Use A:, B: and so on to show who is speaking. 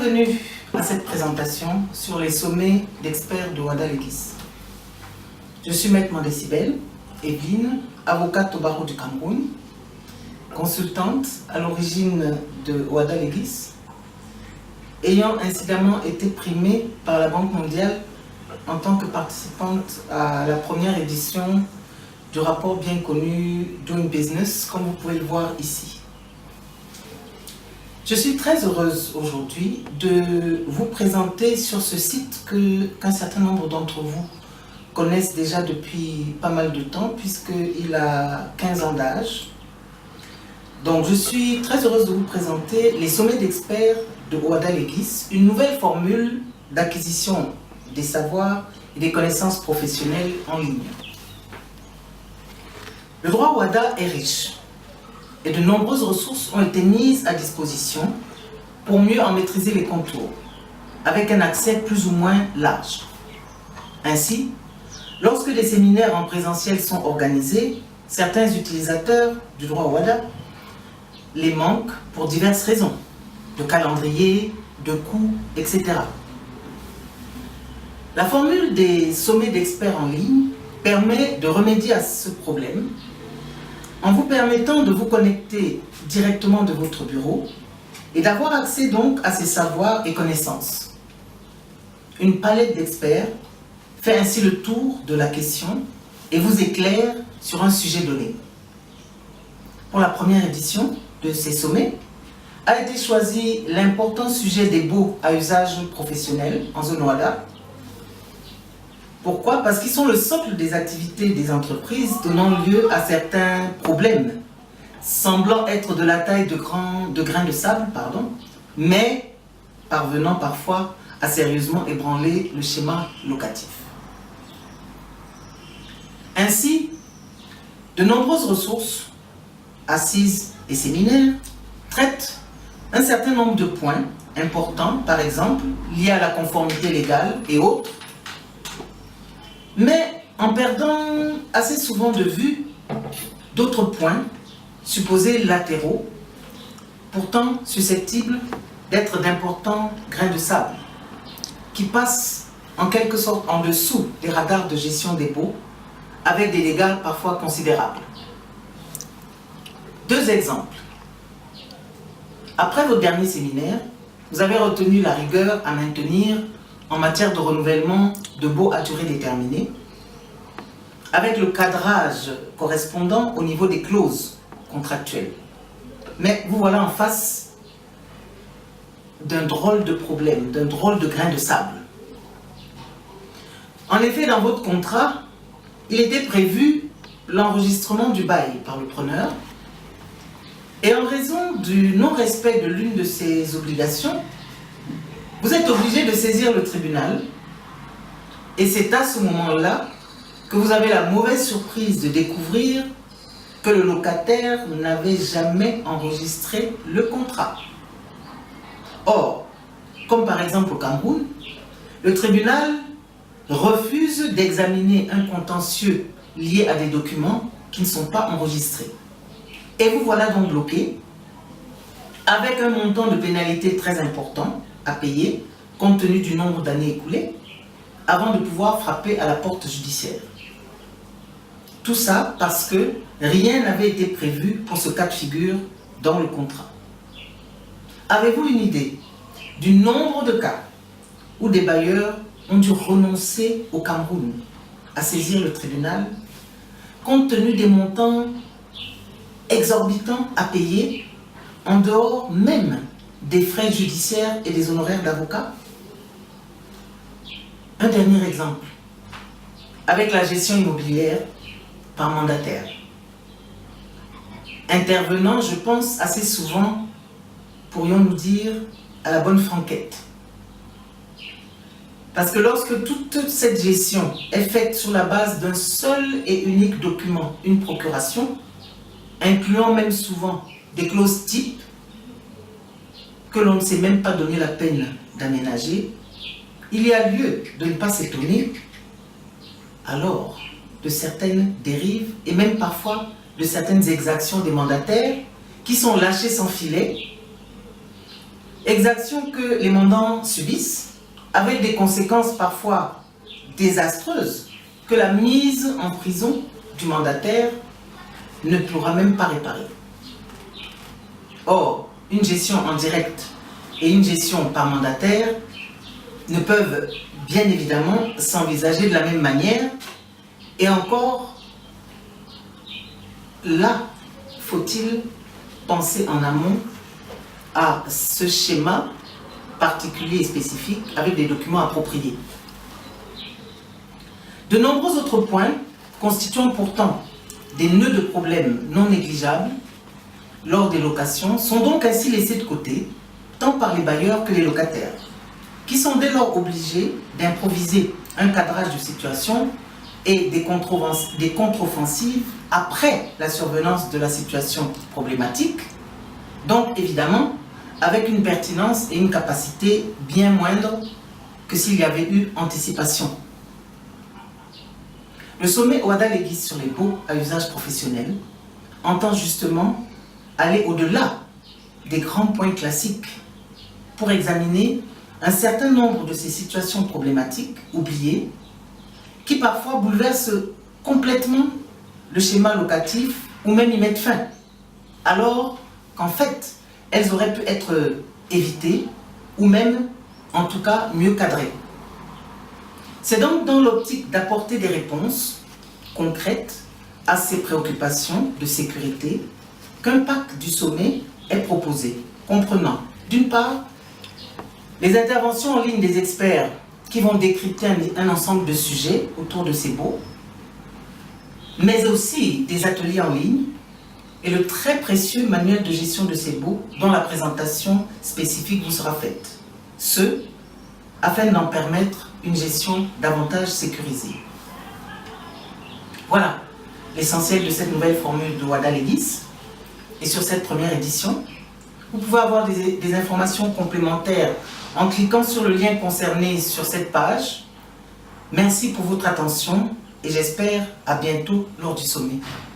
A: Bienvenue à cette présentation sur les sommets d'experts de Ouaddalegis. Je suis Maître Mandecibel, Evelyne, avocate au barreau du Cameroun, consultante à l'origine de Ouaddalegis, ayant incidemment été primée par la Banque mondiale en tant que participante à la première édition du rapport bien connu Doing Business, comme vous pouvez le voir ici. Je suis très heureuse aujourd'hui de vous présenter sur ce site qu'un certain nombre d'entre vous connaissent déjà depuis pas mal de temps, puisqu'il a 15 ans d'âge. Donc je suis très heureuse de vous présenter les sommets d'experts de Ouaddalegis, une nouvelle formule d'acquisition des savoirs et des connaissances professionnelles en ligne. Le droit Ouadda est riche et de nombreuses ressources ont été mises à disposition pour mieux en maîtriser les contours, avec un accès plus ou moins large. Ainsi, lorsque des séminaires en présentiel sont organisés, certains utilisateurs du droit Ouadda les manquent pour diverses raisons, de calendrier, de coûts, etc. La formule des sommets d'experts en ligne permet de remédier à ce problème en vous permettant de vous connecter directement de votre bureau et d'avoir accès donc à ces savoirs et connaissances. Une palette d'experts fait ainsi le tour de la question et vous éclaire sur un sujet donné. Pour la première édition de ces sommets, a été choisi l'important sujet des baux à usage professionnel en zone Ouadda. Pourquoi? Parce qu'ils sont le socle des activités des entreprises donnant lieu à certains problèmes, semblant être de la taille de grains de sable, mais parvenant parfois à sérieusement ébranler le schéma locatif. Ainsi, de nombreuses ressources, assises et séminaires, traitent un certain nombre de points importants, par exemple, liés à la conformité légale et autres, mais en perdant assez souvent de vue d'autres points supposés latéraux, pourtant susceptibles d'être d'importants grains de sable, qui passent en quelque sorte en dessous des radars de gestion des baux, avec des dégâts parfois considérables. Deux exemples. Après votre dernier séminaire, vous avez retenu la rigueur à maintenir en matière de renouvellement de baux à durée déterminée, avec le cadrage correspondant au niveau des clauses contractuelles. Mais vous voilà en face d'un drôle de problème, d'un drôle de grain de sable. En effet, dans votre contrat, il était prévu l'enregistrement du bail par le preneur, et en raison du non-respect de l'une de ces obligations, vous êtes obligé de saisir le tribunal, et c'est à ce moment-là que vous avez la mauvaise surprise de découvrir que le locataire n'avait jamais enregistré le contrat. Or, comme par exemple au Cameroun, le tribunal refuse d'examiner un contentieux lié à des documents qui ne sont pas enregistrés. Et vous voilà donc bloqué, avec un montant de pénalité très important à payer, compte tenu du nombre d'années écoulées, avant de pouvoir frapper à la porte judiciaire. Tout ça parce que rien n'avait été prévu pour ce cas de figure dans le contrat. Avez-vous une idée du nombre de cas où des bailleurs ont dû renoncer au Cameroun à saisir le tribunal, compte tenu des montants exorbitants à payer, en dehors même des frais judiciaires et des honoraires d'avocat? Un dernier exemple, avec la gestion immobilière par mandataire. Intervenant, je pense, assez souvent, pourrions-nous dire, à la bonne franquette. Parce que lorsque toute cette gestion est faite sur la base d'un seul et unique document, une procuration, incluant même souvent des clauses types que l'on ne s'est même pas donné la peine d'aménager, il y a lieu de ne pas s'étonner alors de certaines dérives et même parfois de certaines exactions des mandataires qui sont lâchés sans filet Exactions que les mandants subissent, avec des conséquences parfois désastreuses, que la mise en prison du mandataire ne pourra même pas réparer. Or, une gestion en direct et une gestion par mandataire ne peuvent bien évidemment s'envisager de la même manière, et encore, là, faut-il penser en amont à ce schéma particulier et spécifique avec des documents appropriés. De nombreux autres points constituant pourtant des nœuds de problèmes non négligeables lors des locations sont donc ainsi laissés de côté, tant par les bailleurs que les locataires, qui sont dès lors obligés d'improviser un cadrage de situation et des contre-offensives après la survenance de la situation problématique, donc évidemment avec une pertinence et une capacité bien moindres que s'il y avait eu anticipation. Le sommet Ouaddaléguis sur les baux à usage professionnel entend justement aller au-delà des grands points classiques pour examiner un certain nombre de ces situations problématiques oubliées qui parfois bouleversent complètement le schéma locatif ou même y mettent fin, alors qu'en fait, elles auraient pu être évitées ou même, en tout cas, mieux cadrées. C'est donc dans l'optique d'apporter des réponses concrètes à ces préoccupations de sécurité qu'un pacte du sommet est proposé, comprenant, d'une part, les interventions en ligne des experts qui vont décrypter un ensemble de sujets autour de ces baux, mais aussi des ateliers en ligne et le très précieux manuel de gestion de ces baux dont la présentation spécifique vous sera faite. Ce, afin d'en permettre une gestion davantage sécurisée. Voilà l'essentiel de cette nouvelle formule de Ouaddaléguis. Et sur cette première édition, vous pouvez avoir des informations complémentaires en cliquant sur le lien concerné sur cette page. Merci pour votre attention et j'espère à bientôt lors du sommet.